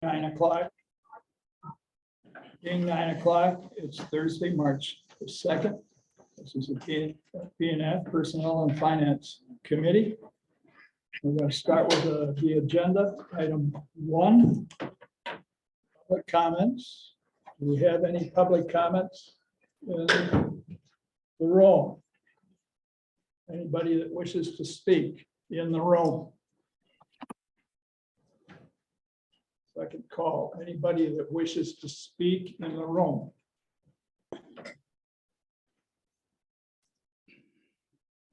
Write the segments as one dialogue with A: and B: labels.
A: 9 o'clock. Being 9 o'clock, it's Thursday, March the 2nd. This is the P&F Personnel and Finance Committee. We're going to start with the agenda. Item 1, public comments. Do we have any public comments in the room? Anybody that wishes to speak in the room? Second call. Anybody that wishes to speak in the room?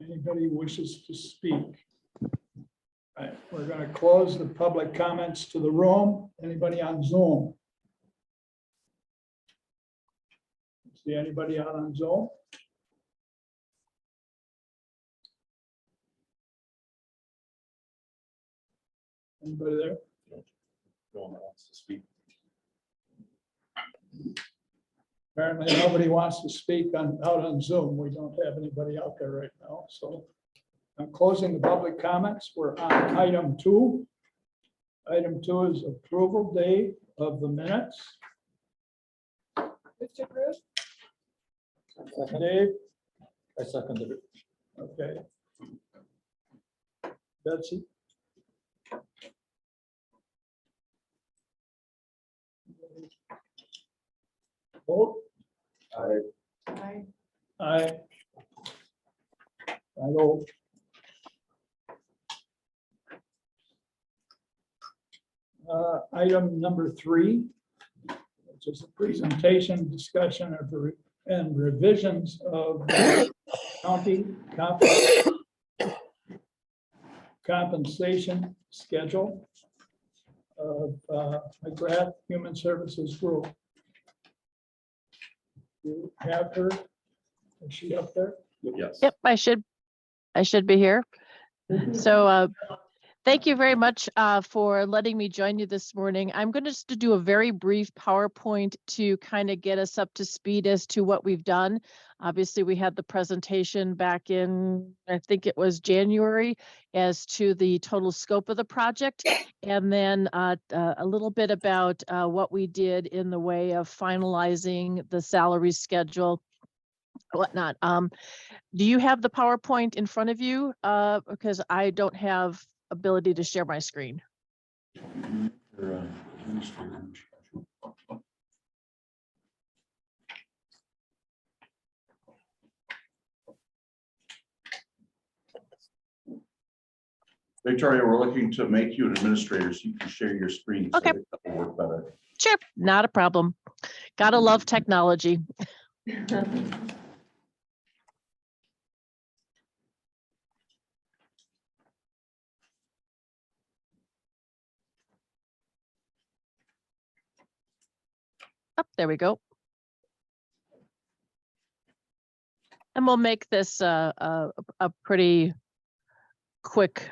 A: Anybody wishes to speak? All right, we're going to close the public comments to the room. Anybody on Zoom? See anybody out on Zoom? Anybody there?
B: No one wants to speak.
A: Apparently nobody wants to speak out on Zoom. We don't have anybody out there right now, so I'm closing the public comments. We're on item 2. Item 2 is approval date of the minutes. Mr. Bruce? Dave?
B: I seconded it.
A: Okay. Betsy? Vote?
B: Aye.
A: Aye. I vote. Item number 3, which is a presentation, discussion of and revisions of the county compensation schedule of McGrath Human Services Group. You have her? Is she up there?
B: Yes.
C: Yep, I should be here. So thank you very much for letting me join you this morning. I'm going to just do a very brief PowerPoint to kind of get us up to speed as to what we've done. Obviously, we had the presentation back in, I think it was January, as to the total scope of the project, and then a little bit about what we did in the way of finalizing the salary schedule, whatnot. Do you have the PowerPoint in front of you? Because I don't have ability to share my screen.
B: Victoria, we're looking to make you an administrator so you can share your screen. So
C: Okay.
B: that will work better.
C: Sure, not a problem. Gotta love technology. Oh, there we go. And we'll make this a pretty quick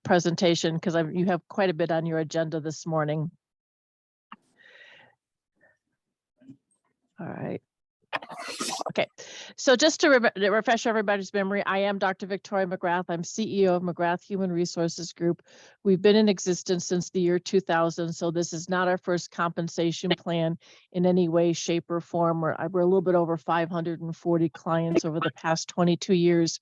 C: presentation because you have quite a bit on your agenda this morning. All right. Okay, so just to refresh everybody's memory, I am Dr. Victoria McGrath. I'm CEO of McGrath Human Resources Group. We've been in existence since the year 2000, so this is not our first compensation plan in any way, shape, or form. We're a little bit over 540 clients over the past 22 years.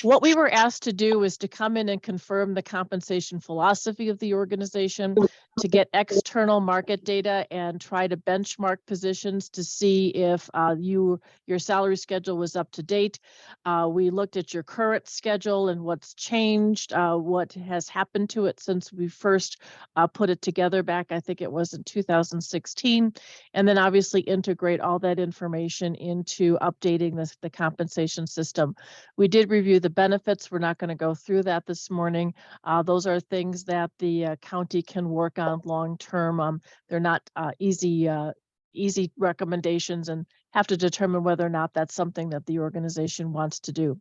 C: What we were asked to do is to come in and confirm the compensation philosophy of the organization, to get external market data and try to benchmark positions to see if your salary schedule was up to date. We looked at your current schedule and what's changed, what has happened to it since we first put it together back, I think it was in 2016, and then obviously integrate all that information into updating the compensation system. We did review the benefits. We're not going to go through that this morning. Those are things that the county can work on long term. They're not easy recommendations and have to determine whether or not that's something that the organization wants to do.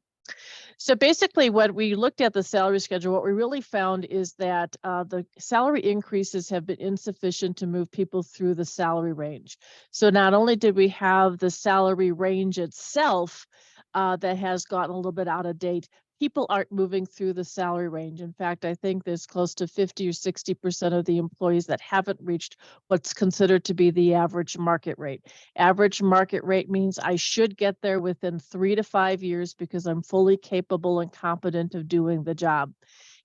C: So basically what we looked at the salary schedule, what we really found is that the salary increases have been insufficient to move people through the salary range. So not only did we have the salary range itself that has gotten a little bit out of date, people aren't moving through the salary range. In fact, I think there's close to 50 or 60% of the employees that haven't reached what's considered to be the average market rate. Average market rate means I should get there within 3 to 5 years because I'm fully capable and competent of doing the job.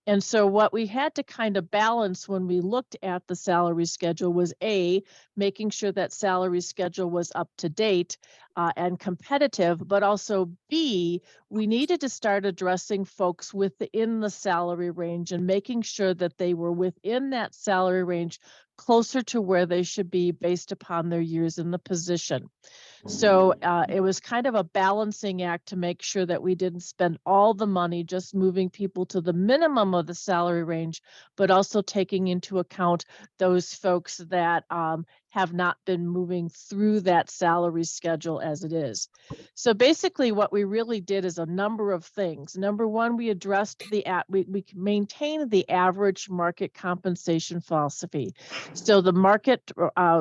C: And so what we had to kind of balance when we looked at the salary schedule was A, making sure that salary schedule was up to date and competitive, but also B, we needed to start addressing folks within the salary range and making sure that they were within that salary range closer to where they should be based upon their years in the position. So it was kind of a balancing act to make sure that we didn't spend all the money just moving people to the minimum of the salary range, but also taking into account those folks that have not been moving through that salary schedule as it is. So basically what we really did is a number of things. Number one, we addressed we maintained the average market compensation philosophy. So the market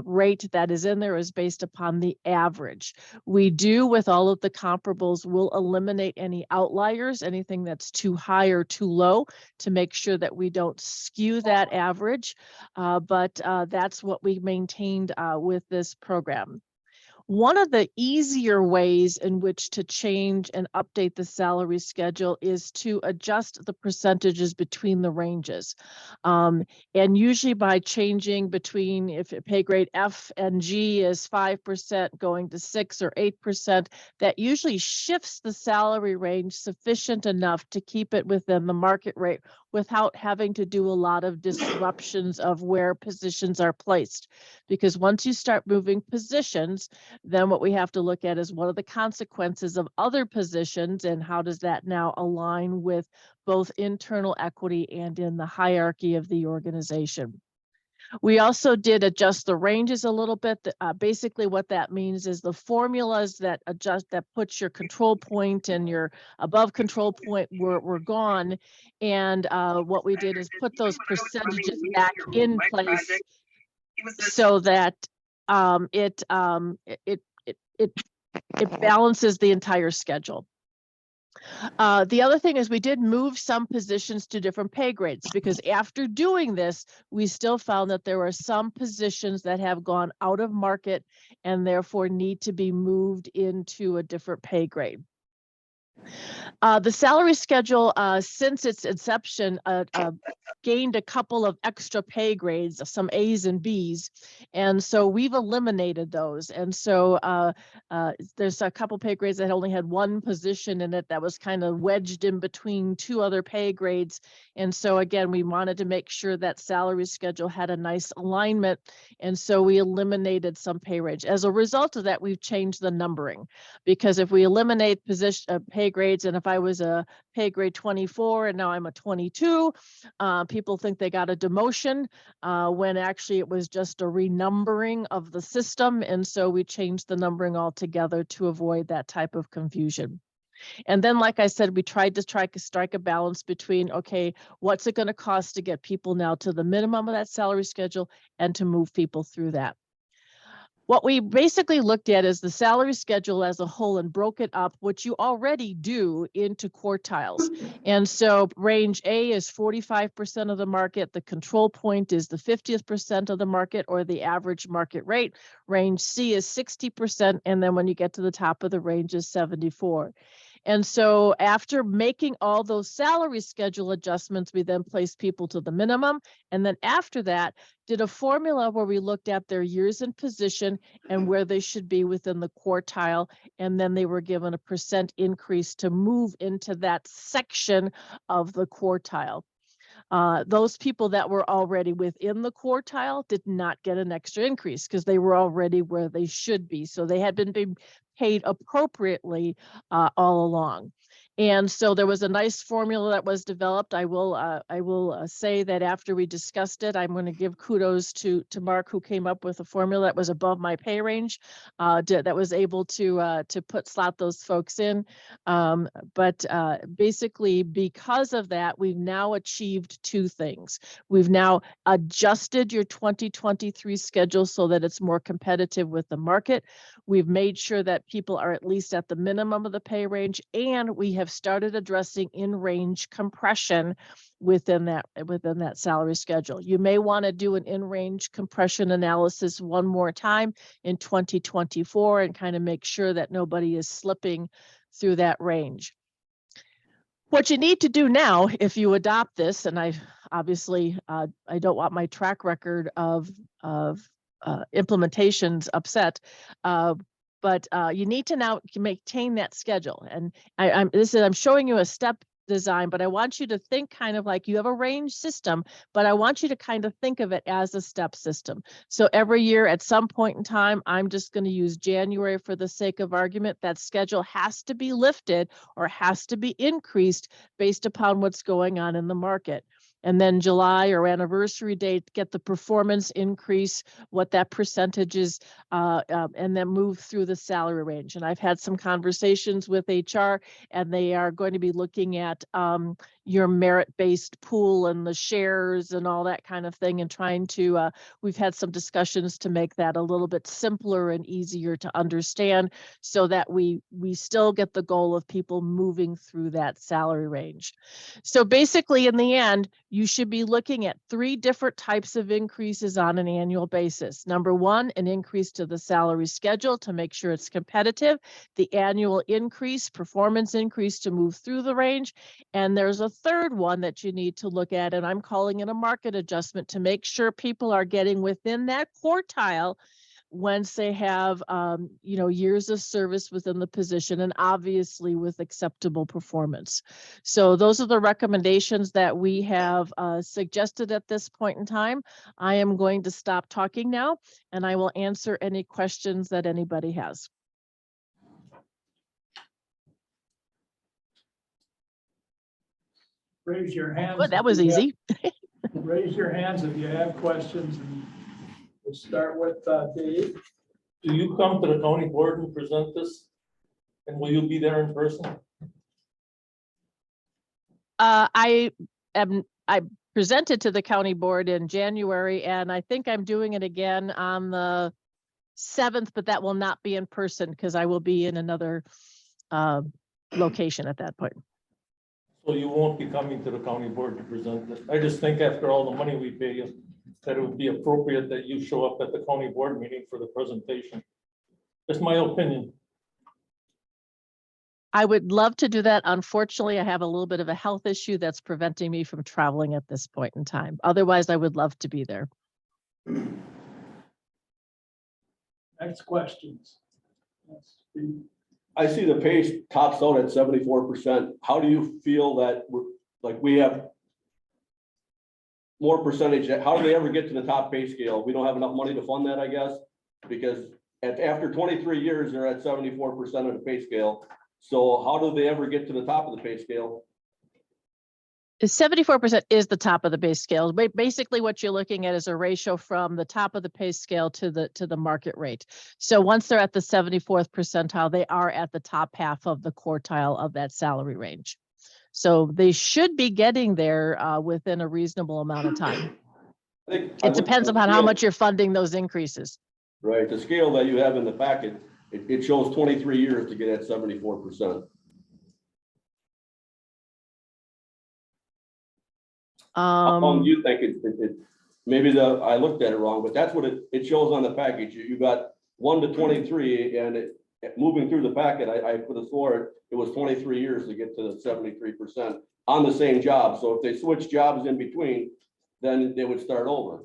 C: rate that is in there is based upon the average. We do, with all of the comparables, we'll eliminate any outliers, anything that's too high or too low, to make sure that we don't skew that average. But that's what we maintained with this program. One of the easier ways in which to change and update the salary schedule is to adjust the percentages between the ranges. And usually by changing between, if pay grade F and G is 5% going to 6 or 8%, that usually shifts the salary range sufficient enough to keep it within the market rate without having to do a lot of disruptions of where positions are placed. Because once you start moving positions, then what we have to look at is what are the consequences of other positions and how does that now align with both internal equity and in the hierarchy of the organization. We also did adjust the ranges a little bit. Basically what that means is the formulas that puts your control point and your above control point were gone. And what we did is put those percentages back in place so that it balances the entire schedule. The other thing is we did move some positions to different pay grades because after doing this, we still found that there are some positions that have gone out of market and therefore need to be moved into a different pay grade. The salary schedule, since its inception, gained a couple of extra pay grades, some A's and B's, and so we've eliminated those. And so there's a couple pay grades that only had one position in it that was kind of wedged in between two other pay grades. And so again, we wanted to make sure that salary schedule had a nice alignment, and so we eliminated some pay range. As a result of that, we've changed the numbering, because if we eliminate pay grades, and if I was a pay grade 24 and now I'm a 22, people think they got a demotion when actually it was just a renumbering of the system. And so we changed the numbering altogether to avoid that type of confusion. And then, like I said, we tried to strike a balance between, okay, what's it going to cost to get people now to the minimum of that salary schedule and to move people through that. What we basically looked at is the salary schedule as a whole and broke it up, which you already do, into quartiles. And so range A is 45% of the market. The control point is the 50th percent of the market, or the average market rate. Range C is 60%. And then when you get to the top of the range is 74. And so after making all those salary schedule adjustments, we then placed people to the minimum. And then after that, did a formula where we looked at their years in position and where they should be within the quartile. And then they were given a percent increase to move into that section of the quartile. Those people that were already within the quartile did not get an extra increase because they were already where they should be. So they had been being paid appropriately all along. And so there was a nice formula that was developed. I will say that after we discussed it, I'm going to give kudos to Mark, who came up with a formula that was above my pay range, that was able to slot those folks in. But basically, because of that, we've now achieved two things. We've now adjusted your 2023 schedule so that it's more competitive with the market. We've made sure that people are at least at the minimum of the pay range, and we have have started addressing in-range compression within that salary schedule. You may want to do an in-range compression analysis one more time in 2024 and kind of make sure that nobody is slipping through that range. What you need to do now, if you adopt this, and I obviously I don't want my track record of implementations upset, but you need to now maintain that schedule. And I'm showing you a step design, but I want you to think kind of like you have a range system, but I want you to kind of think of it as a step system. So every year at some point in time, I'm just going to use January for the sake of argument. That schedule has to be lifted or has to be increased based upon what's going on in the market. And then July or anniversary date, get the performance increase, what that percentage is, and then move through the salary range. And I've had some conversations with HR, and they are going to be looking at your merit-based pool and the shares and all that kind of thing, and trying to, we've had some discussions to make that a little bit simpler and easier to understand so that we still get the goal of people moving through that salary range. So basically, in the end, you should be looking at 3 different types of increases on an annual basis. Number 1, an increase to the salary schedule to make sure it's competitive, the annual increase, performance increase to move through the range. And there's a third one that you need to look at, and I'm calling it a market adjustment to make sure people are getting within that quartile once they have, years of service within the position, and obviously with acceptable performance. So those are the recommendations that we have suggested at this point in time. I am going to stop talking now, and I will answer any questions that anybody has.
A: Raise your hands.
C: Well, that
A: if
C: was
A: you have-
C: easy.
A: Raise your hands if you have questions. And we'll start with Dave.
D: Do you come to the county board and present this? And will you be there in person?
C: I presented to the county board in January, and I think I'm doing it again on the 7th, but that will not be in person because I will be in another location at that point.
D: So you won't be coming to the county board to present this? I just think after all the money we pay you, that it would be appropriate that you show up at the county board meeting for the presentation. That's my opinion.
C: I would love to do that. Unfortunately, I have a little bit of a health issue that's preventing me from traveling at this point in time. Otherwise, I would love to be there.
A: Next questions. Yes, Steve.
E: I see the pay tops out at 74%. How do you feel that we have more percentage? How do they ever get to the top pay scale? We don't have enough money to fund that, I guess, because after 23 years, they're at 74% of the pay scale. So how do they ever get to the top of the pay scale?
C: 74% is the top of the base scale. Basically, what you're looking at is a ratio from the top of the pay scale to the market rate. So once they're at the 74th percentile, they are at the top half of the quartile of that salary range. So they should be getting there within a reasonable amount of time. It depends upon how much you're funding those increases.
E: Right. The scale that you have in the packet, it shows 23 years to get at 74%. How long do you think maybe I looked at it wrong, but that's what it shows on the package. You got 1 to 23, and moving ththrough the packet, I could have swore it was 23 years to get to the 73% on the same job. So if they switch jobs in between, then they would start over.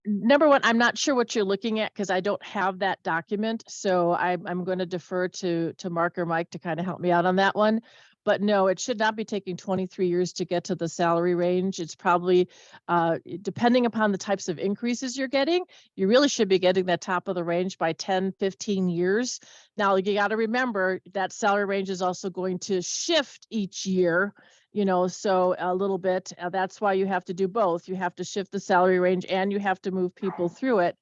C: Number one, I'm not sure what you're looking at because I don't have that document. So I'm going to defer to Mark or Mike to kind of help me out on that one. But no, it should not be taking 23 years to get to the salary range. It's probably, depending upon the types of increases you're getting, you really should be getting that top of the range by 10, 15 years. Now, you got to remember that salary range is also going to shift each year, so a little bit. That's why you have to do both. You have to shift the salary range and you have to move people through it.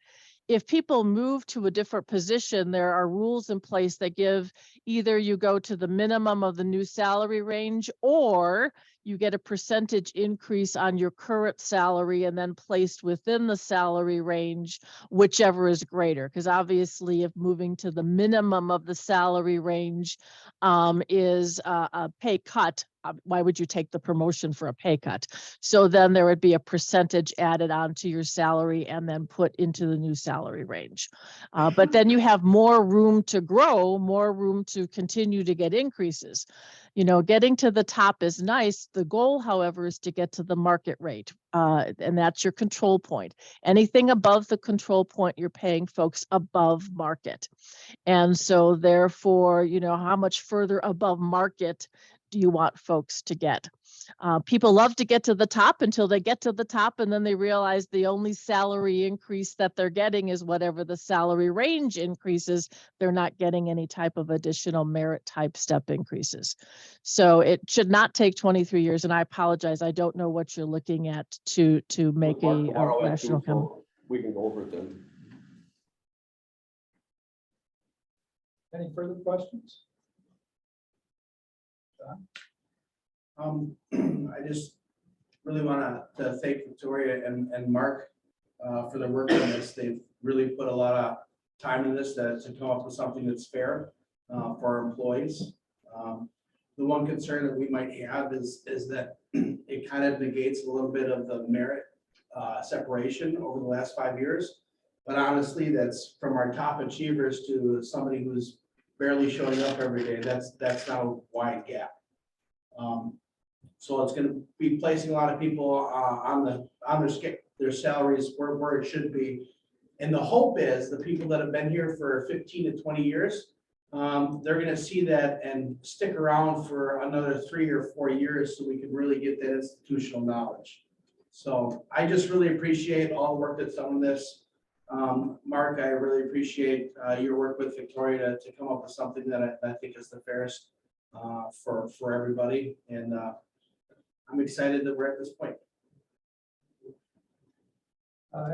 C: If people move to a different position, there are rules in place that give either you go to the minimum of the new salary range or you get a percentage increase on your current salary and then placed within the salary range, whichever is greater. Because obviously, if moving to the minimum of the salary range is a pay cut, why would you take the promotion for a pay cut? So then there would be a percentage added onto your salary and then put into the new salary range. But then you have more room to grow, more room to continue to get increases. You know, getting to the top is nice. The goal, however, is to get to the market rate. And that's your control point. Anything above the control point, you're paying folks above market. And so therefore, you know, how much further above market do you want folks to get? People love to get to the top until they get to the top, and then they realize the only salary increase that they're getting is whatever the salary range increases. They're not getting any type of additional merit type step increases. So it should not take 23 years. And I apologize, I don't know what you're looking at to make
E: Mark
C: a
E: tomorrow at
C: rational
E: 2,
C: comment.
E: so we can go over it then.
A: Any further questions?
F: I just really want to thank Victoria and Mark for their work on this. They've really put a lot of time in this to come up with something that's fair for our employees. The one concern that we might have is that it kind of negates a little bit of the merit separation over the last 5 years. But honestly, that's from our top achievers to somebody who's barely showing up every day. That's not a wide gap. So it's going to be placing a lot of people on their salaries where it should be. And the hope is the people that have been here for 15 to 20 years, they're going to see that and stick around for another 3 or 4 years so we can really get that institutional knowledge. So I just really appreciate all the work that's done on this. Mark, I really appreciate your work with Victoria to come up with something that I think is the fairest for everybody. And I'm excited that we're at this point.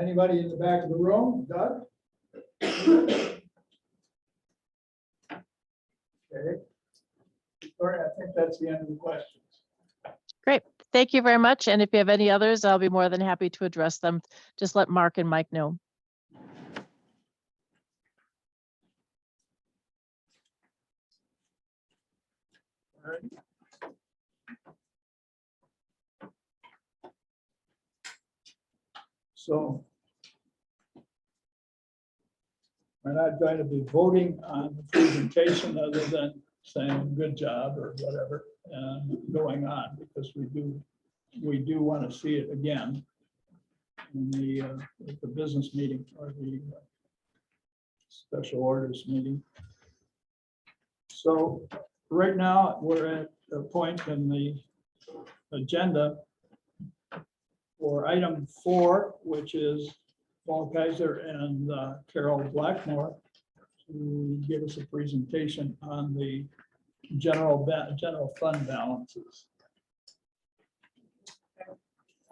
A: Anybody in the back of the room? Doug? Okay. Victoria, I think that's the end of the questions.
C: Great. Thank you very much. And if you have any others, I'll be more than happy to address them. Just let Mark and Mike know.
A: All right. So we're not going to be voting on the presentation other than saying good job or whatever and going on, because we do want to see it again in the business meeting or the special orders meeting. So right now we're at a point in the agenda for item 4, which is Paul Kaiser and Carol Blackmore to give us a presentation on the general fund balances.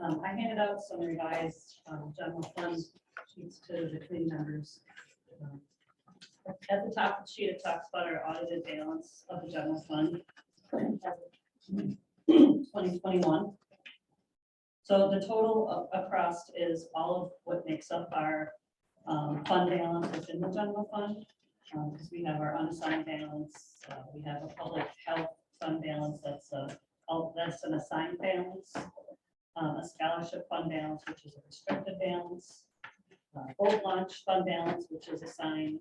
G: I handed out some revised general fund sheets to the committee members. At the top of the sheet, it talks about our audited balance of the general fund as of 2021. So the total across is all of what makes up our fund balance within the general fund. Because we have our unassigned balance, we have a public health fund balance that's an assigned balance, a scholarship fund balance, which is a restricted balance, boat launch fund balance, which is assigned,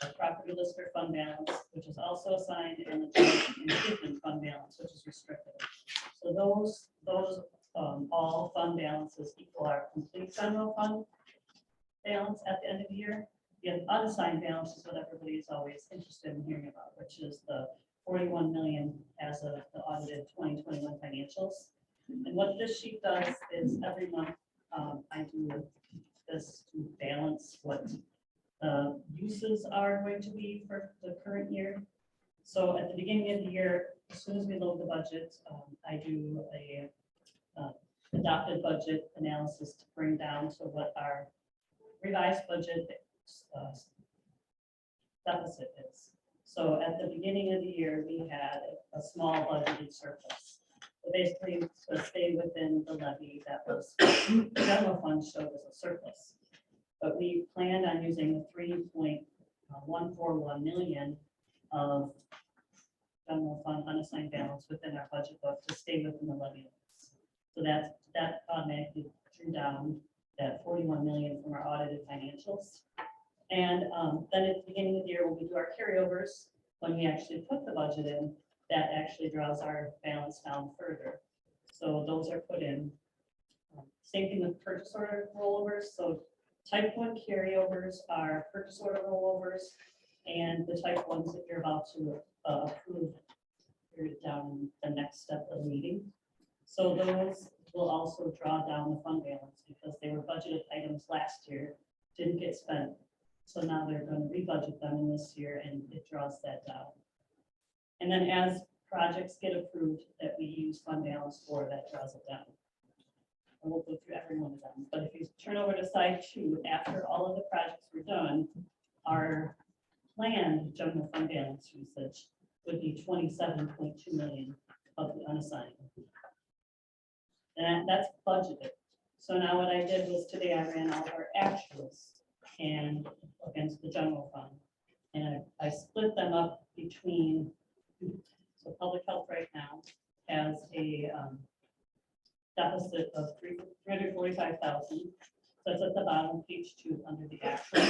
G: a property lister fund balance, which is also assigned, and the improvement fund balance, which is restricted. So those all fund balances equal our complete general fund balance at the end of the year. The unassigned balance is what everybody is always interested in hearing about, which is the 41 million as of the audited 2021 financials. And what this sheet does is every month I do this to balance what the uses are going to be for the current year. So at the beginning of the year, as soon as we load the budget, I do a adopted budget analysis to bring down to what our revised budget deficit is. So at the beginning of the year, we had a small budgeted surplus. So basically, to stay within the levy that was, the general fund showed as a surplus. But we planned on using the 3.141 million of general fund unassigned balance within our budget book to stay within the levy limits. So that automatically drew down that 41 million from our audited financials. And then at the beginning of the year, when we do our carryovers, when we actually put the budget in, that actually draws our balance down further. So those are put in. Same thing with purchase order rollovers. So type 1 carryovers are purchase order rollovers, and the type 1s that you're about to approve, you're down the next step of the meeting. So those will also draw down the fund balance because they were budgeted items last year, didn't get spent. So now they're going to rebudget them in this year, and it draws that down. And then as projects get approved that we use fund balance for, that draws it down. I won't go through every one of them, but if you turn over to side 2, after all of the projects were done, our planned general fund balance usage would be 27.2 million of the unassigned. And that's budgeted. So now what I did was today I ran all of our actuals and against the general fund. And I split them up between, so public health right now has a deficit of 345,000. So that's at the bottom of page 2 under the actual.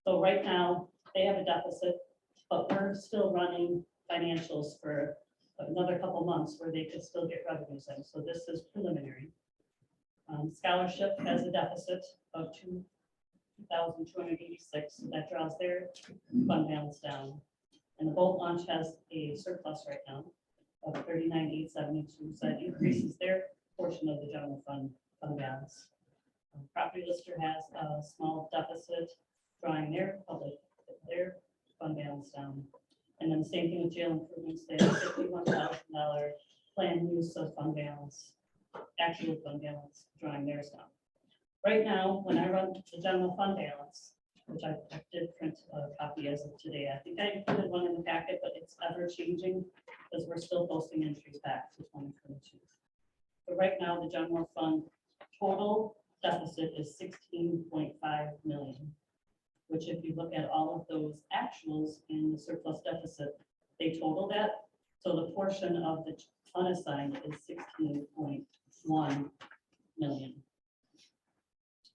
G: So right now they have a deficit, but we're still running financials for another couple months where they could still get revenues in. So this is preliminary. Scholarship has a deficit of 2,286. So that draws their fund balance down. And the boat launch has a surplus right now of 39,872. So that increases their portion of the general fund balance. Property lister has a small deficit, drawing their fund balance down. And then the same thing with jail improvements. They have $51,000 planned use of fund balance, actual fund balance, drawing theirs down. Right now, when I run the general fund balance, which I did print a copy as of today, I think I included one in the packet, but it's ever changing because we're still posting entries back to 2022. But right now, the general fund total deficit is 16.5 million, which if you look at all of those actuals in the surplus deficit, they total that. So the portion of the unassigned is 16.1 million.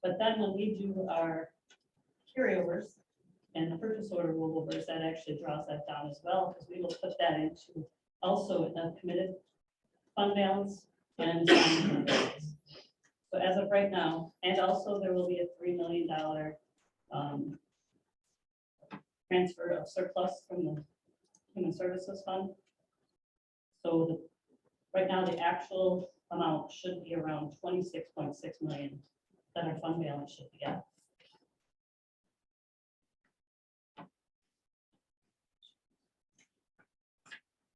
G: But then when we do our carryovers and the purchase order rollovers, that actually draws that down as well, because we will put that into also a committed fund balance and assigned fund balance. So as of right now, and also there will be a $3 million transfer of surplus from the Human Services Fund. So right now, the actual amount should be around 26.6 million that our fund balance should be at.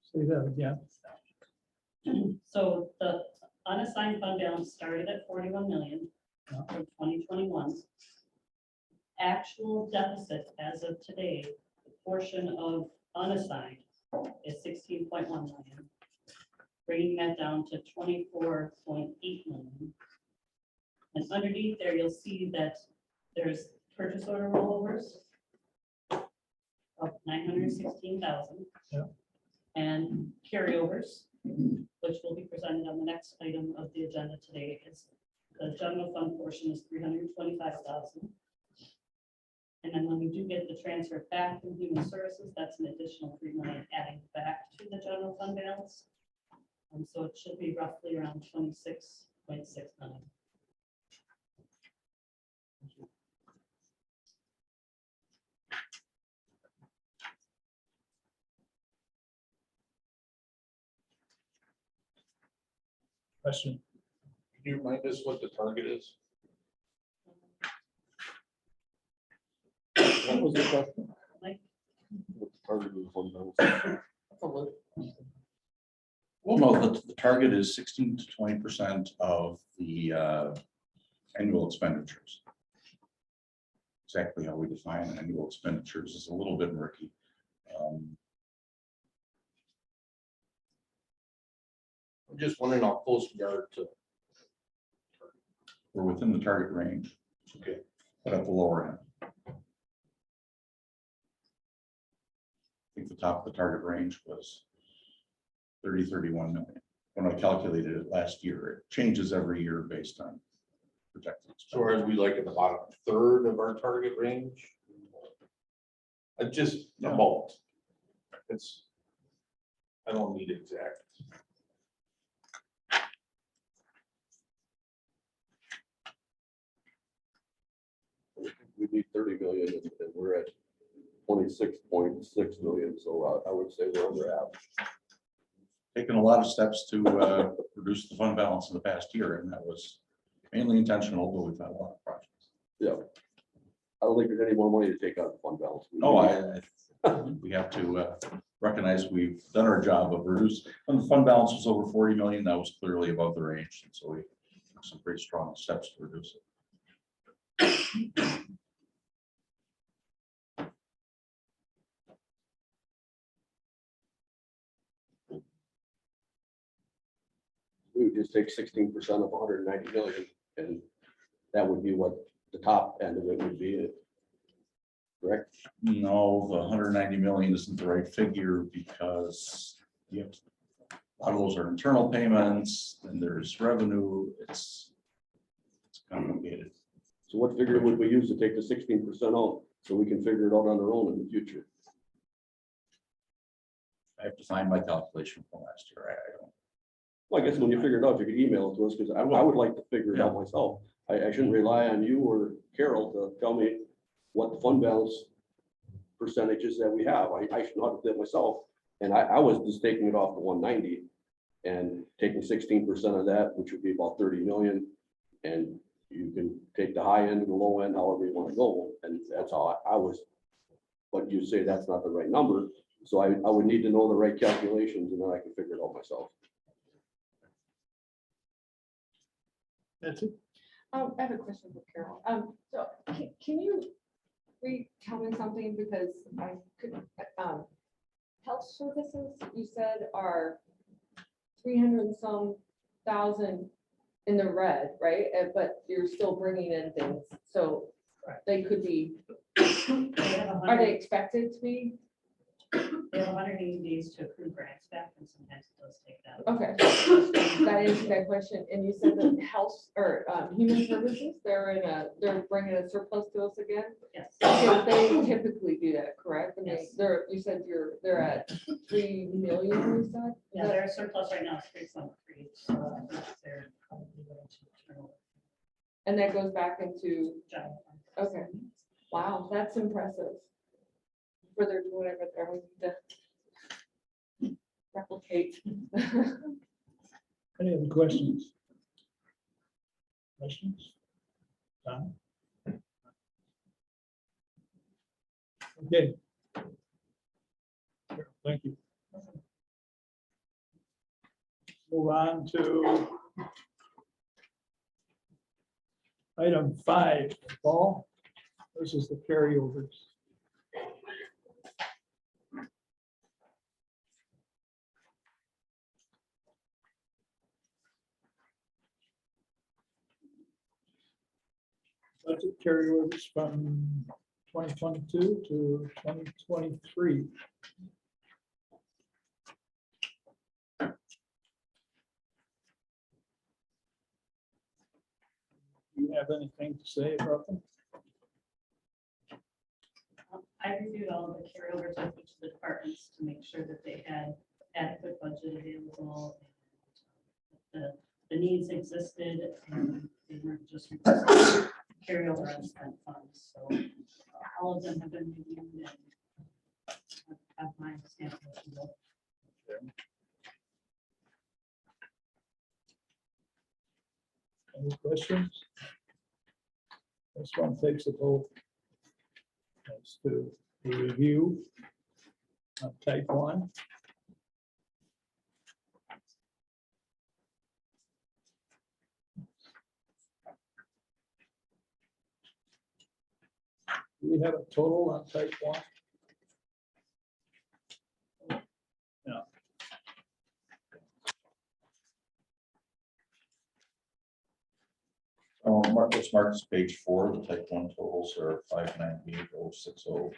A: Say that again.
G: So the unassigned fund balance started at 41 million
A: Yeah.
G: from 2021. Actual deficit as of today, the portion of unassigned is 16.1 million, bringing that down to 24.8 million. And underneath there, you'll see that there's purchase order rollovers of 916,000.
A: Yeah. And
G: carryovers, which will be presented on the next item of the agenda today, is the general fund portion is 325,000. And then when we do get the transfer back from Human Services, that's an additional 3 million adding back to the general fund balance. So it should be roughly around 26.6 million.
A: Question.
B: Can you remind us what the target is?
D: What was the question?
G: Like,
B: Well, no, the target is 16 to 20% of the annual expenditures. Exactly how we define annual expenditures is a little bit murky.
D: 1
H: I'm just wondering how close we are to.
B: We're within the target range.
H: Okay.
B: But at the lower end. I think the top of the target range was 31 million. When I calculated it last year, it changes every year based on projected.
H: So are we like at about a third of our target range? Just
B: Yeah.
H: about. It's. I don't need exact.
E: We need 30 million and we're at 26.6 million, so I would say we're under average.
B: Taken a lot of steps to reduce the fund balance in the past year, and that was mainly intentional, but we've had a lot of projects.
E: Yeah. I don't think there's any more money to take out of the fund balance.
B: We have to recognize we've done our job of reduce, when the fund balance was over 40 million, that was clearly above the range, and so we took some pretty strong steps to reduce it.
E: We would just take 16% of 190 million, and that would be what the top end of it would be. Correct?
B: No, the 190 million isn't the right figure because you have, a lot of those are internal payments, and there's revenue, it's complicated.
E: So what figure would we use to take the 16% out, so we can figure it out on our own in the future?
B: I have to find my calculation from last year, I don't.
E: Well, I guess when you figure it out, you could email it to us, because I would like to figure it out myself. I shouldn't rely on you or Carol to tell me what the fund balance percentages that we have. I should know how to do it myself. And I was just taking it off the 190 and taking 16% of that, which would be about 30 million. And you can take the high end and the low end, however you want to go. And that's how I was. But you say that's not the right number. So I would need to know the right calculations, and then I can figure it out myself.
A: That's it.
I: I have a question for Carol. So can you tell me something, because I couldn't, health services, you said are 300 and some thousand in the red, right? But you're still bringing in things, so they could be, are they expected to be?
G: They have 180 days to accrue grants back, and sometimes it does take that.
I: Okay, that answered that question. And you said that health or human services, they're bringing a surplus to us again?
G: Yes.
I: Because they typically do that, correct? And
G: Yes.
I: you said they're at 3 million, you said?
G: Yeah, their surplus right now is 3.3, so I think they're probably going to turn over.
I: And that goes back into,
G: General fund.
I: okay, wow, that's impressive. For their doing it, but we need to replicate.
A: Any other questions? Questions? Tom? Okay. Thank you. Move on to item 5, Paul. This is the carryovers. Budget carryovers from 2022 to 2023. Do you have anything to say about them?
G: I reviewed all of the carryovers with each of the departments to make sure that they had adequate budget available. And the needs existed, and they weren't just carryover unspent funds. So all of them have been reviewed and have my stamp of approval.
A: Any questions? This one takes a vote as to the review of type 1. Do we have a total on type 1? No.
B: What's marked is page 4, the type 1 totals are 598,060.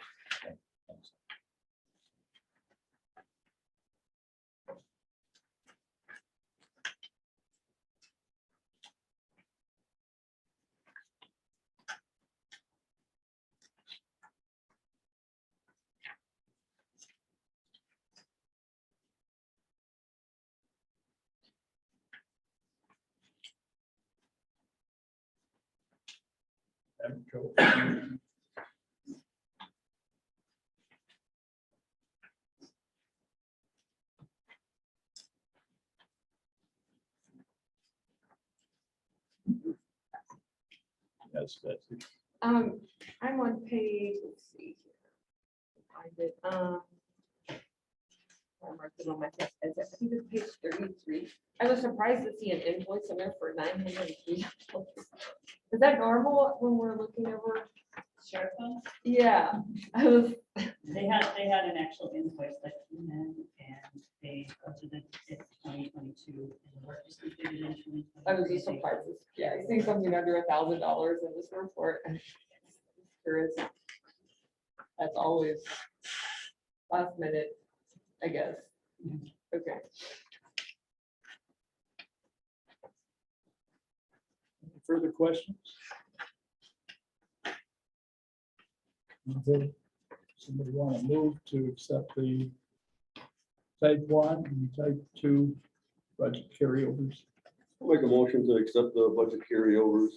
A: Yes, Betsy.
I: I'm on page, let's see. Find it, I marked it on my test. I think it's page 33. I was surprised to see an invoice in there for $903. Is that normal when we're looking over?
G: Sheriff fund,
I: Yeah, I was,
G: they had an actual invoice that came in and they budgeted it 2022 and the work was completed in 2023.
I: I was just surprised. Yeah, I think something under $1,000 in this report. There is. That's always last minute, I guess. Okay.
A: Any further questions? Okay. Somebody want to move to accept the type 1 and type 2 budget carryovers?
E: I'll make a motion to accept the budget carryovers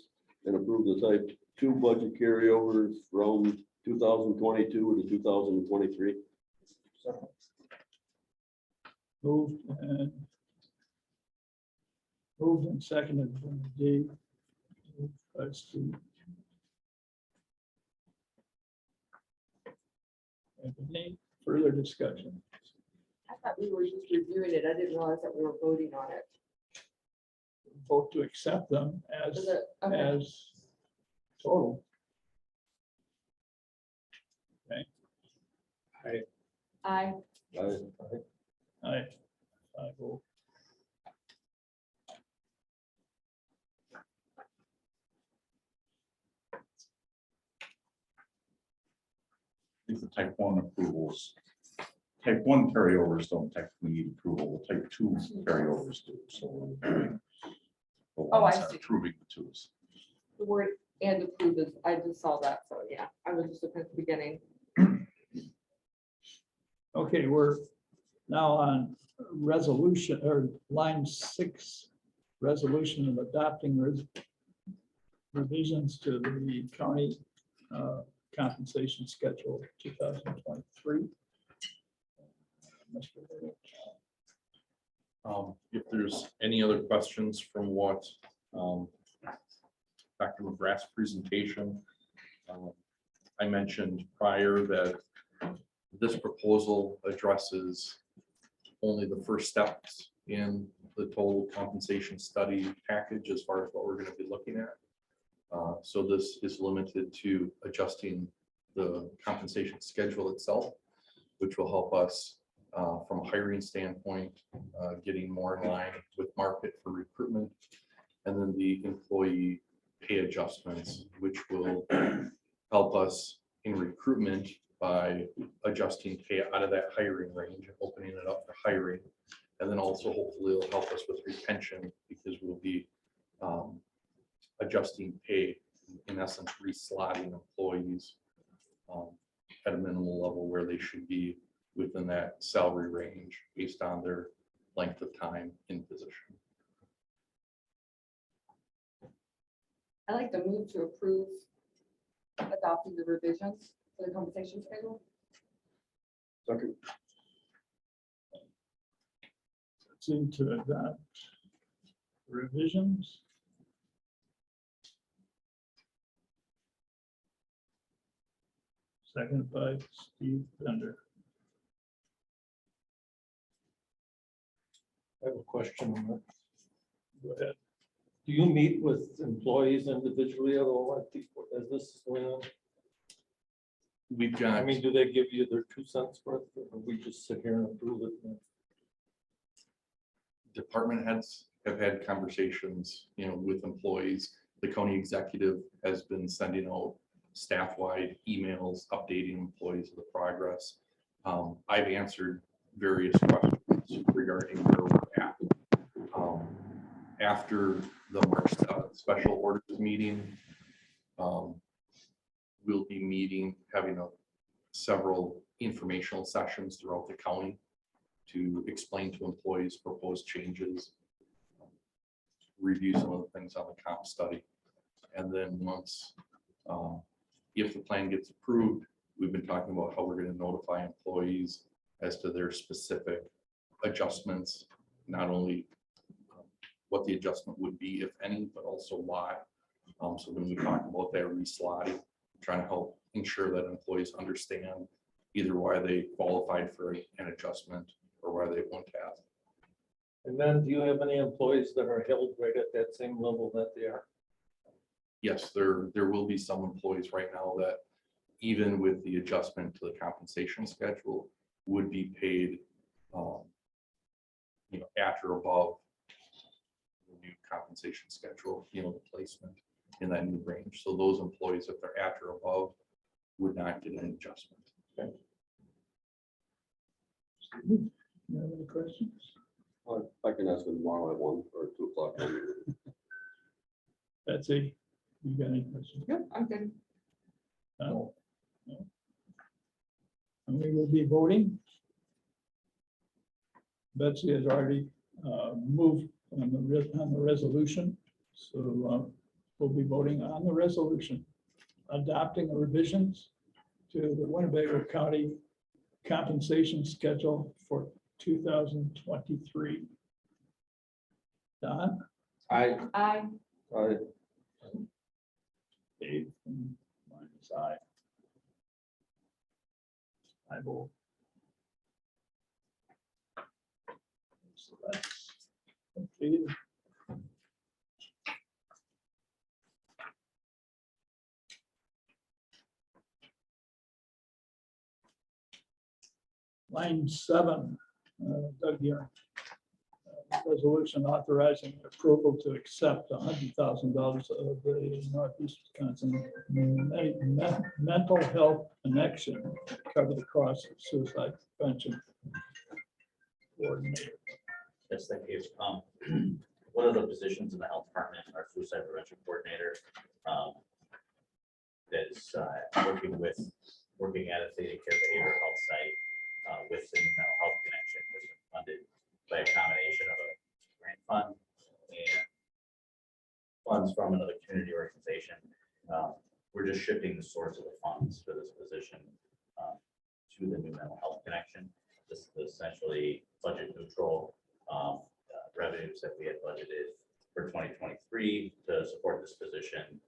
E: and approve the type 2 budget carryovers from 2022 to 2023.
A: Moved and seconded by Dave. By Steve. Any further discussion?
I: I thought we were just reviewing it. I didn't realize that we were voting on it.
A: Vote to accept them as,
I: Is it? Okay.
A: as total.
I: I,
A: I vote.
B: I think the type 1 approvals, type 1 carryovers don't technically need approval, the type 2 carryovers do, so. the
I: Oh, I
B: ones that are
I: see.
B: Approving the 2s.
I: the word and approve is, I just saw that. So yeah, I was just looking at the beginning.
A: Okay, we're now on resolution or line 6, resolution of adopting revisions to the county compensation schedule 2023.
H: If there's any other questions from what Dr. McGrath's presentation, I mentioned prior that this proposal addresses only the first steps in the total compensation study package as far as what we're going to be looking at. So this is limited to adjusting the compensation schedule itself, which will help us from a hiring standpoint, getting more in line with market for recruitment, and then the employee pay adjustments, which will help us in recruitment by adjusting pay out of that hiring range, opening it up for hiring. And then also hopefully it'll help us with retention because we'll be adjusting pay, in essence, reslotting employees at a minimal level where they should be within that salary range based on their length of time in position.
I: I like to move to approve adopting the revisions for the compensation schedule.
E: Second.
A: Seem to adopt revisions. Second by Steve Bender.
D: I have a question on that.
A: Go ahead.
D: Do you meet with employees individually at all as this is going on?
H: We've
D: I
H: got,
D: mean, do they give you their 2 cents worth or we just sit here and approve it?
H: department heads have had conversations, with employees The county executive has been sending out staff-wide emails updating employees of the progress. I've answered various questions regarding where we're at. After the March 7th special orders meeting, we'll be meeting, having several informational sessions throughout the county to explain to employees proposed changes, review some of the things on the comp study. And then once, if the plan gets approved, we've been talking about how we're going to notify employees as to their specific adjustments, not only what the adjustment would be, if any, but also why. So when we talk about that reslotting, trying to help ensure that employees understand either why they qualified for an adjustment or why they won't have.
D: And then do you have any employees that are held right at that same level that they are?
H: Yes, there will be some employees right now that even with the adjustment to the compensation schedule would be paid, at or above the new compensation schedule, the placement in that new range. So those employees, if they're at or above, would not get an adjustment.
A: You have any questions?
E: I can ask them tomorrow at 1 or 2 o'clock.
A: Betsy, you got any questions?
I: Yep, I'm good.
A: No? No. And we will be voting. Betsy has already moved on the resolution, so we'll be voting on the resolution, adopting the revisions to the Winnebago County compensation schedule for 2023. Don?
E: I,
A: Dave? And mine is aye. I will. So that's completed. Line 7, Doug here. Resolution authorizing approval to accept $100,000 of the Northeast Wisconsin Mental Health Connection to cover the cost of suicide prevention coordinator.
J: Yes, thank you. One of the positions in the health department, our suicide prevention coordinator, is working at a Theta Care behavioral health site with the mental health connection, which is funded by a combination of a grant fund and funds from another community organization. We're just shifting the source of the funds for this position to the new mental health connection. This is essentially budget neutral revenues that we had budgeted for 2023 to support this position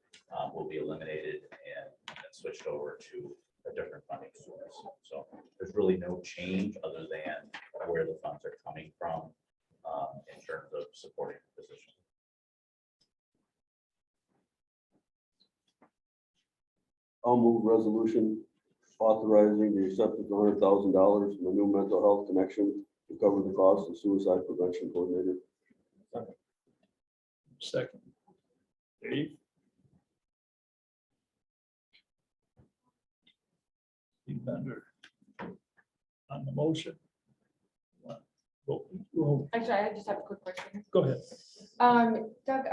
J: will be eliminated and switched over to a different funding source. So there's really no change other than where the funds are coming from in terms of supporting the position.
E: I'll move resolution authorizing the acceptance of $100,000 from the new mental health connection to cover the cost of suicide prevention coordinator.
A: Second. Dave? Steve Bender. On the motion. Well,
I: Actually, I just have a quick question.
A: go ahead.
I: Doug,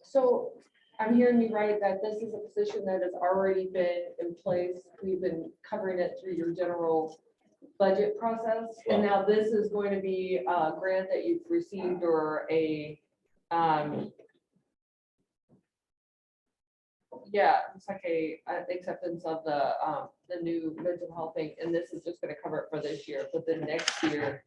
I: so I'm hearing you right that this is a position that has already been in place. We've been covering it through your general budget process. And now this is going to be a grant that you've received or a, it's like a acceptance of the new mental health thing. And this is just going to cover it for this year, but then next year,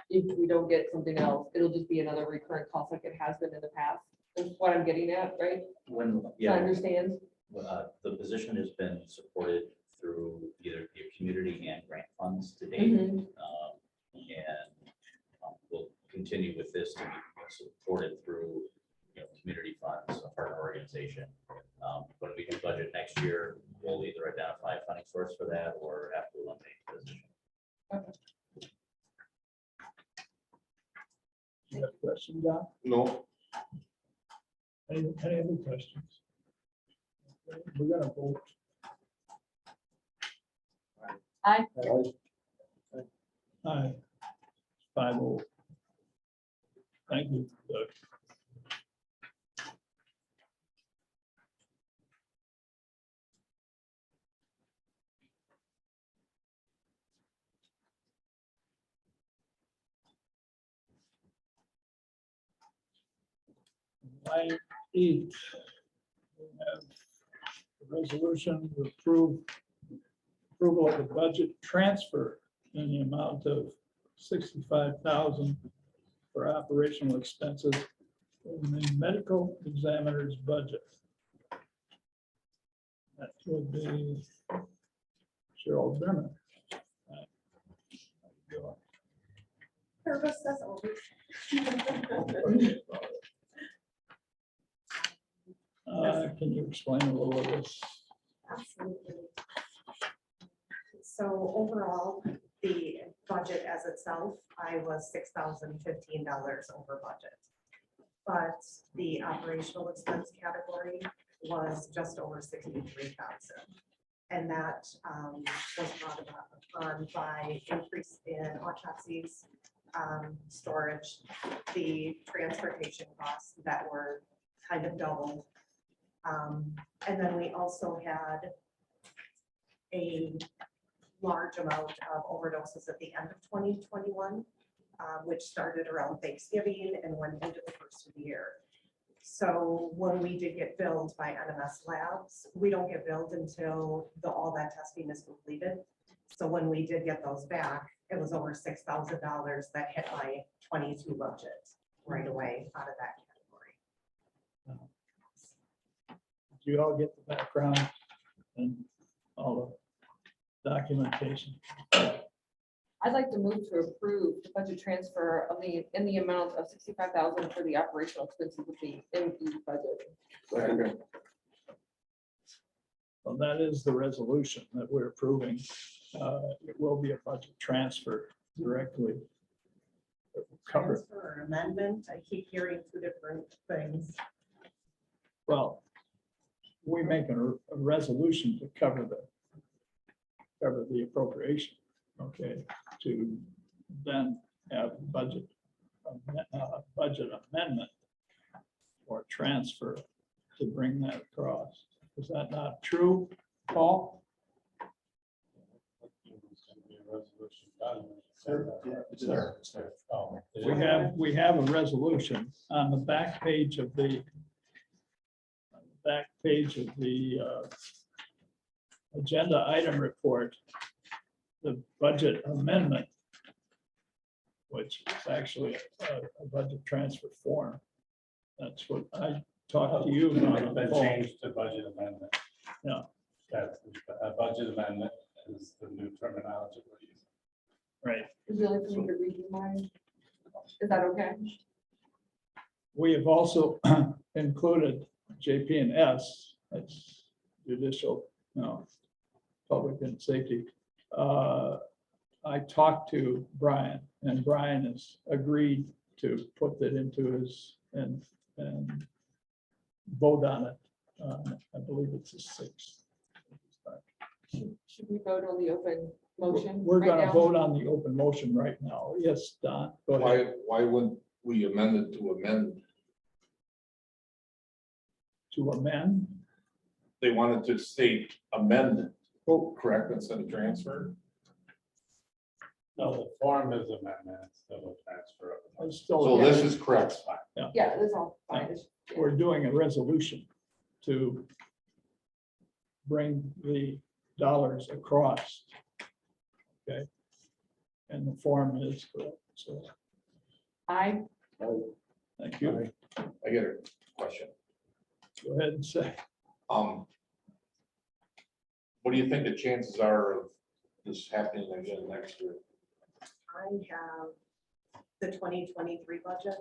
I: if we don't get something else, it'll just be another recurrent cost like it has been in the past. Is what I'm getting at, right? I understand.
J: The position has been supported through either your community and grant funds to date.
I: Mhm.
J: We'll continue with this to be supported through community funds, a partner organization. When we do budget next year, we'll either identify a funding source for that or have to eliminate the position.
I: Okay.
A: You have a question, Don?
E: No.
A: Any other questions? We're gonna vote.
I: Aye.
A: Aye. 5-0. Thank you, Doug. Line 8. We have a resolution to approval of the budget transfer in the amount of $65,000 for operational expenses in the medical examiner's budget. That would be Cheryl Brennan.
G: Nervous as always.
A: Can you explain a little of this?
K: Absolutely. So overall, the budget as itself, I was $6,015 over budget. But the operational expense category was just over 63,000. And that was brought on by increase in autopsies, storage, the transportation costs that were kind of doubled. And then we also had a large amount of overdoses at the end of 2021, which started around Thanksgiving and went into the first of the year. So when we did get billed by NMS Labs, we don't get billed until all that testing is completed. So when we did get those back, it was over $6,000 that hit my 22 budget right away out of that category.
A: Do you all get the background and all the documentation?
I: I'd like to move to approve the budget transfer of in the amount of $65,000 for the operational expenses of the ME budget.
A: Well, that is the resolution that we're approving. It will be a budget transfer directly. It will cover,
K: Transfer or amendment, I keep hearing two different things.
A: well, we make a resolution to cover the appropriation, okay, to then have budget amendment or transfer to bring that across. Is that not true, Paul? We have a resolution on the back page of the agenda item report, the budget amendment, which is actually a budget transfer form. That's what I talked to you about.
L: It's been changed to budget amendment.
A: Yeah.
L: That a budget amendment is the new terminology we're using.
A: Right.
I: Would you like for me to read mine? Is that okay?
A: We have also included JP&S, that's judicial, public and safety. I talked to Brian, and Brian has agreed to put that into his and vote on it. I believe it's the 6th.
I: Should we vote on the open motion?
A: We're
I: right
A: going to
I: now?
A: vote on the open motion right now. Yes, Don, go ahead.
M: Why wouldn't we amend it to amend?
A: To amend.
M: They wanted to state amend,
A: Oh,
M: correct, instead of transfer?
L: No, the form is amendment, it's still a transfer. of-
A: it's still.
M: So this is correct.
I: Yeah, that's all fine. It's-
A: We're doing a resolution to bring the dollars across. Okay. And the form is correct, so
I: I,
A: thank you.
M: I get a question.
A: Go ahead and say,
M: What do you think the chances are of this happening again next year?
K: I have the 2023 budget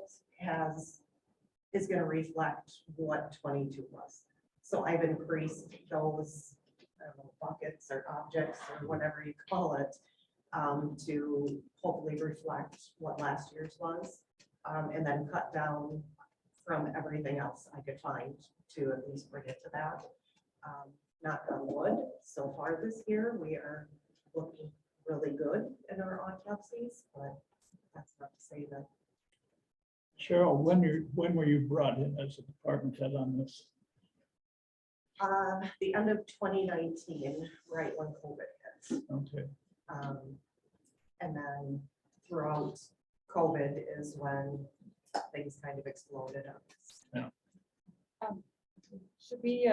K: is going to reflect what 22 was. So I've increased those I don't know, buckets or objects or whatever you call it to hopefully reflect what last year's was, and then cut down from everything else I could find to at least bring it to that. Knock on wood, so far this year, we are looking really good in our autopsies, but that's not to say that.
A: Cheryl, when were you brought in as a department head on this?
K: The end of 2019, right when COVID hit.
A: Okay,
K: And then throughout COVID is when things kind of exploded on us.
I: Should we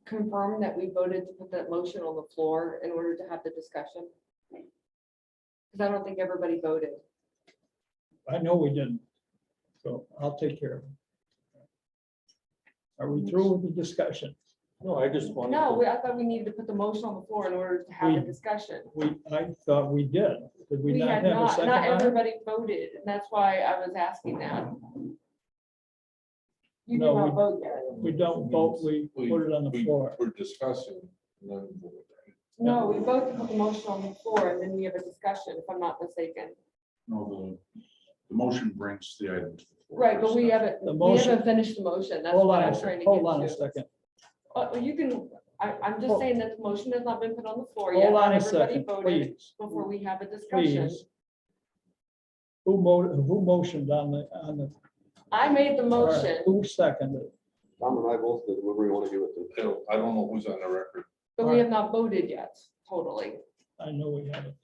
I: confirm that we voted to put that motion on the floor in order to have the discussion? Because I don't think everybody voted.
A: I know we didn't, so I'll take care of it. Are we through with the discussion?
D: No, I just wanted.
I: No,
D: to-
I: I thought we needed to put the motion on the floor in order to have a
A: We-
I: discussion.
A: I thought we did. Did we not
I: had
A: have a second
I: not
A: on it?
I: everybody voted, and that's why I was asking that. You did
A: No,
I: not
A: we-
I: vote yet.
A: We don't vote, we put it on the floor.
M: We're discussing. and then vote, right?
I: No, we vote to put the motion on the floor, and then we have a discussion, if I'm not mistaken.
B: No, the motion brings the item to the floor.
I: Right, but we
B: Discussion.
I: haven't,
A: The
I: we
A: motion-
I: haven't finished the motion. That's
A: Hold
I: what
A: on,
I: I'm trying to get
A: hold on a
I: to.
A: second.
I: You can, I'm just saying that the motion has not been put on the floor yet.
A: Hold on
I: Not
A: a
I: everybody
A: second,
I: voted
A: please,
I: before we have a discussion.
A: please. Who motioned on the?
I: I made the
A: all right,
I: motion,
A: Who seconded?
E: Tom and I both did, whoever you want to give it to.
M: I don't know who's on the record.
I: but we have not voted yet, totally.
A: I know we haven't.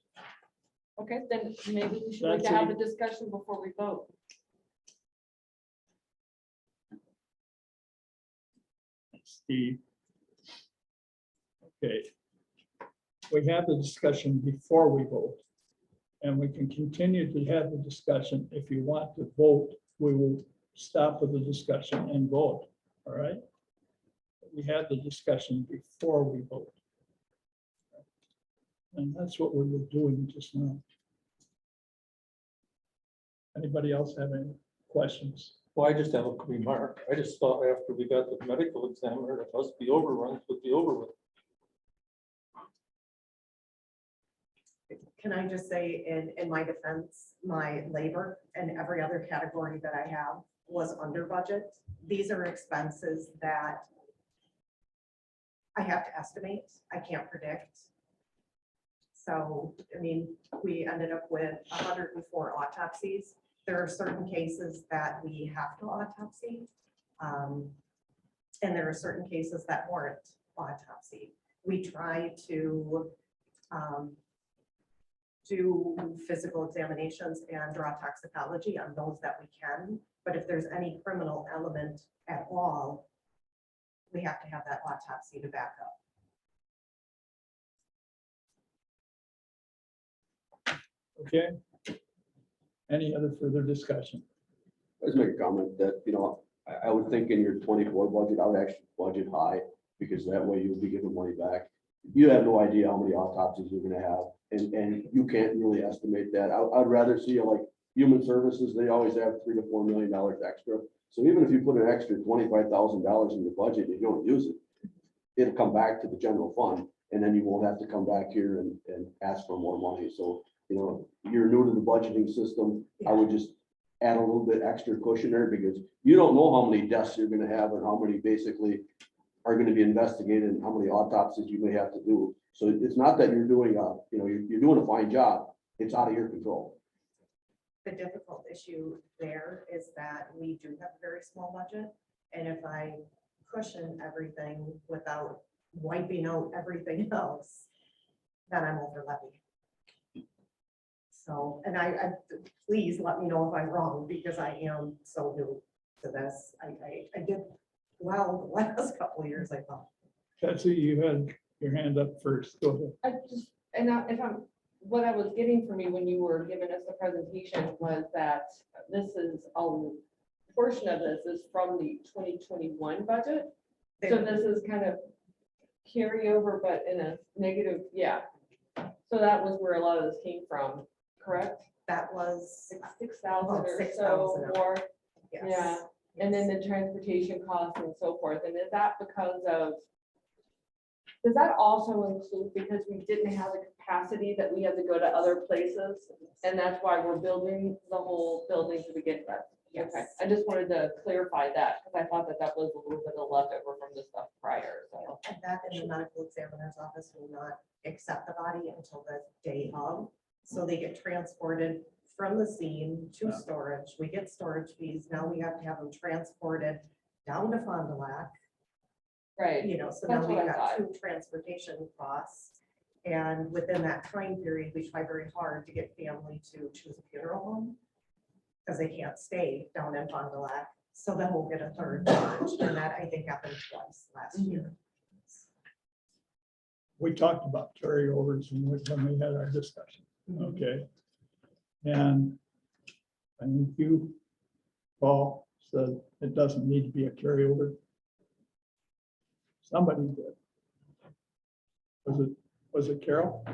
I: Okay, then maybe we should wait to
A: That's
I: have
A: it.
I: a discussion before we vote.
A: Steve. Okay. We have the discussion before we vote. And we can continue to have the discussion. If you want to vote, we will stop with the discussion and vote, all right? We had the discussion before we vote. And that's what we were doing just now. Anybody else have any questions?
D: Well, I just have a remark. I just thought after we got the medical examiner, that must be overruns would be over with.
K: Can I just say, in my defense, my labor and every other category that I have was under budget. These are expenses that I have to estimate. I can't predict. So, I mean, we ended up with 104 autopsies. There are certain cases that we have to autopsy. And there are certain cases that warrant autopsy. We try to do physical examinations and draw toxicology on those that we can. But if there's any criminal element at all, we have to have that autopsy to back up.
A: Okay. Any other further discussion?
E: Let's make a comment that, I would think in your 24 budget, I would actually budget high, because that way you'll be giving money back. You have no idea how many autopsies you're gonna have, and you can't really estimate that. I'd rather see, like, human services, they always have $3 to $4 million extra. So even if you put an extra $25,000 in your budget, if you don't use it, it'll come back to the general fund, and then you won't have to come back here and ask for more money. So, you're new to the budgeting system, I would just add a little bit extra cushion there, because you don't know how many deaths you're gonna have and how many basically are gonna be investigated and how many autopsies you may have to do. So it's not that you're doing you're doing a fine job, it's out of your control.
K: The difficult issue there is that we do have a very small budget. And if I cushion everything without wiping out everything else, then I'm over levy. So, and I please let me know if I'm wrong, because I am so new to this. I did well the last couple of years, I thought.
A: Betsy, you had your hand up first. Go ahead.
I: What I was getting from you when you were giving us the presentation was that this is a portion of this is from the 2021 budget. So this is kind of carryover, but in a negative, yeah. So that was where a lot of this came from, correct?
K: That was
I: 6,000 or
K: 6,000
I: so more,
K: yes.
I: yeah. And then the transportation costs and so forth. And is that because of, does that also include because we didn't have the capacity that we had to go to other places? And that's why we're building the whole building to begin with?
K: Yes.
I: Okay, I just wanted to clarify that, because I thought that that was a little bit of leftover from the stuff prior, so.
K: And that in the medical examiner's office will not accept the body until the day of. So they get transported from the scene to storage. We get storage fees. Now we have to have them transported down to Fond du Lac.
I: Right,
K: You know, so now
I: That's
K: we've
I: what I
K: got
I: thought.
K: 2 transportation costs. And within that time period, we try very hard to get family to choose a funeral home. Because they can't stay down in Fond du Lac. So then we'll get a third charge. And that I think happened twice last year.
A: We talked about carryovers when we had our discussion, okay? And I think you, Paul, said it doesn't need to be a carryover. Somebody did. Was it Carol?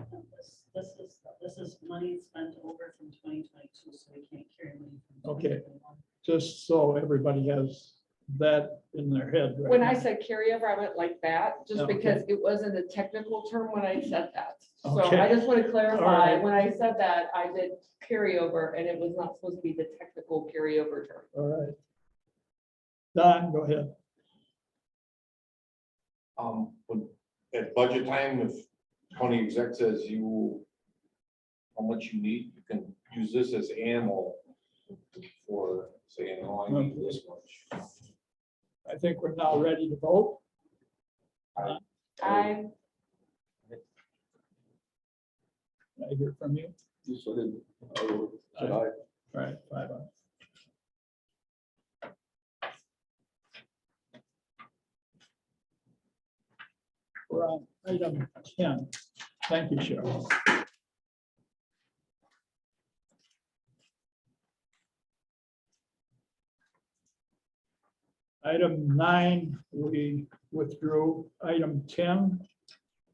G: This is money spent over from 2022, so we can't carry money from.
A: Okay.
G: 2021.
A: Just so everybody has that in their head. right
I: When I
A: now.
I: said carryover, I went like that, just
A: Okay.
I: because it wasn't a technical term when I said that. So
A: Okay.
I: I just want to
A: All
I: clarify,
A: right.
I: when I said that, I did carryover, and it was not supposed to be the technical carryover term.
A: All right. Don, go ahead.
M: When at budget time, if county exec says how much you need, you can use this as ammo for saying, oh, I need this much.
A: I think we're now ready to vote.
I: I,
A: I hear from you.
E: You said it. Said I.
A: All right, 5 on. We're on item 10. Thank you, Cheryl. Item 9, we withdrew. Item 10,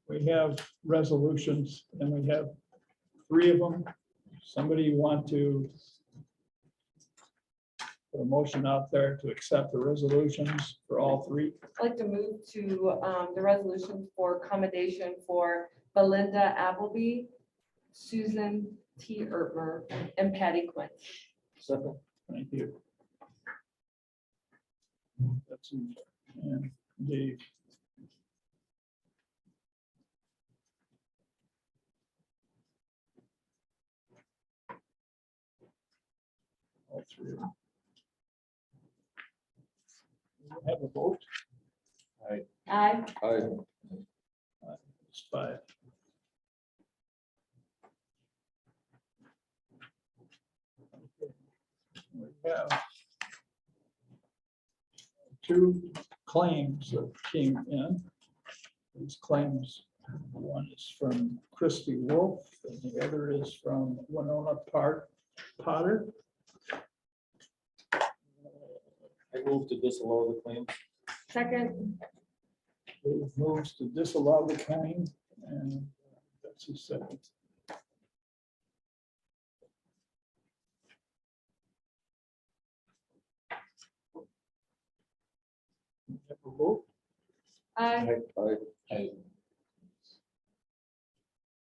A: we have resolutions, and we have 3 of them. Somebody want to put a motion out there to accept the resolutions for all 3?
I: I'd like to move to the resolution for accommodation for Belinda Appleby, Susan T. Ertmer, and Patty Quinn.
A: Second. Thank you. That's it. And Dave. All 3 of them. We have a vote.
I: Aye.
A: It's 5. Okay. We have 2 claims that came in. These claims, one is from Christy Wolf and the other is from Winona Potter.
D: I move to disallow the claim.
I: Second.
A: Dave moves to disallow the claim, and that's his second. Have a vote.
I: Aye.
E: I.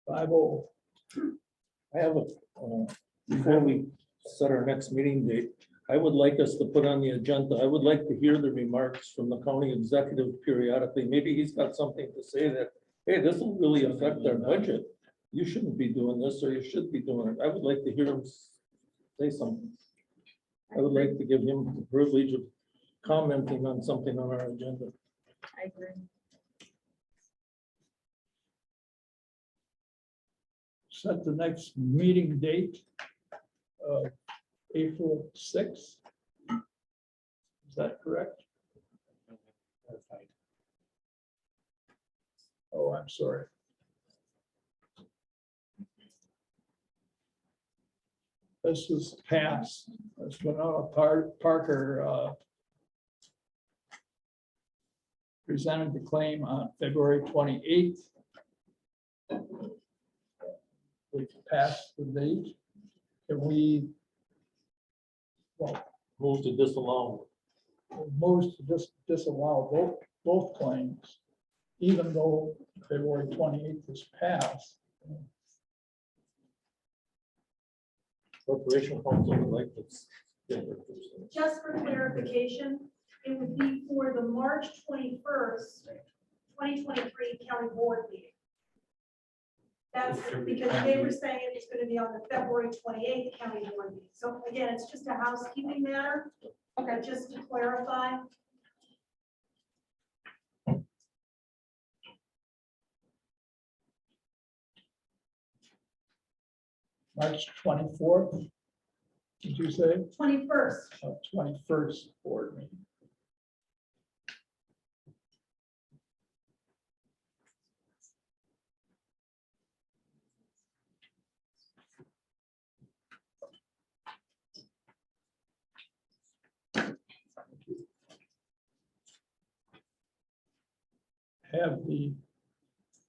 A: 5-0.
N: I have before we set our next meeting date, I would like us to put on the agenda, I would like to hear the remarks from the county executive periodically. Maybe he's got something to say that, hey, this will really affect our budget. You shouldn't be doing this, or you should be doing it. I would like to hear him say something. I would like to give him the privilege of commenting on something on our agenda.
I: I agree.
A: Set the next meeting date of April 6th. Is that correct? Oh, I'm sorry. This was passed. This Winona Parker presented the claim on February 28th. We passed the date. Can we, well,
D: Move to disallow.
A: moves to disallow both claims, even though February 28th is passed.
D: Corporation counsel would like to
O: Just for clarification, it would be for the March 21st, 2023 county board meeting. That's because they were saying it was going to be on the February 28th county board meeting. So again, it's just a housekeeping matter. Okay, just to clarify.
A: March 24th, did you say?
O: 21st.
A: 21st board meeting.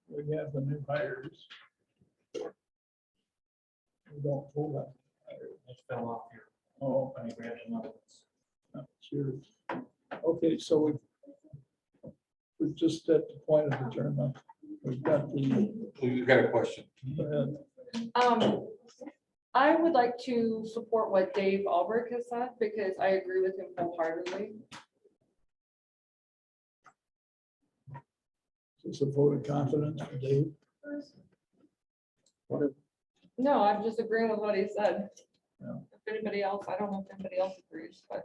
A: We have the new hires. We don't hold that.
D: It fell off here.
A: Oh,
D: I grabbed another one.
A: that's yours. Okay, so we're just at the point of adjournment. We've got the,
M: You got a question?
I: I would like to support what Dave Albrecht has said because I agree with him wholeheartedly.
A: it's a vote of confidence for Dave.
I: No, I'm just agreeing with what he said.
A: Yeah.
I: If anybody else, I don't know if anybody else agrees, but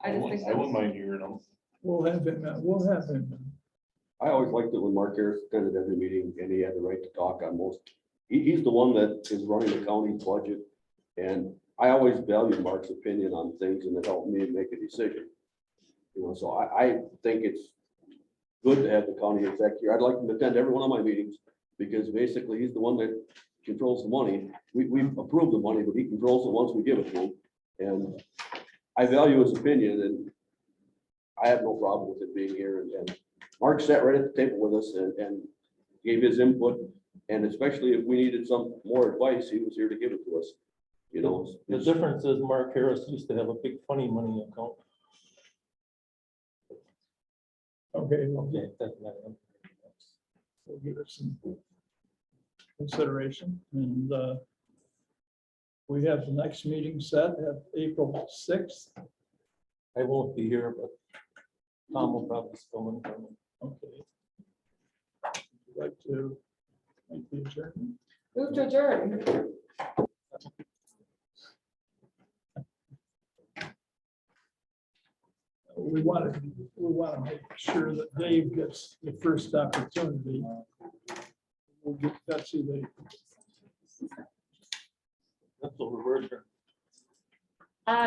I: I just think.
M: I wouldn't mind hearing them.
A: We'll have him.
E: I always liked it when Mark Harris attended every meeting and he had the right to talk on most. He's the one that is running the county budget. And I always valued Mark's opinion on things and it helped me make a decision. You know, so I think it's good to have the county exec here. I'd like him to attend every one of my meetings because basically he's the one that controls the money. We approve the money, but he controls it once we give it to him. And I value his opinion and I have no problem with it being here. And Mark sat right at the table with us and gave his input. And especially if we needed some more advice, he was here to give it to us. You know,
D: The difference is Mark Harris used to have a big funny money account.
A: Okay,
D: Okay, that's not.
A: we'll give it some consideration. And we have the next meeting set at April 6th.
D: I won't be here, but Tom will probably still in.
A: Okay. Would you like to make the adjournment?
I: Move to adjourn.
A: We want to make sure that Dave gets the first opportunity. We'll get Betsy the
D: That's what we're.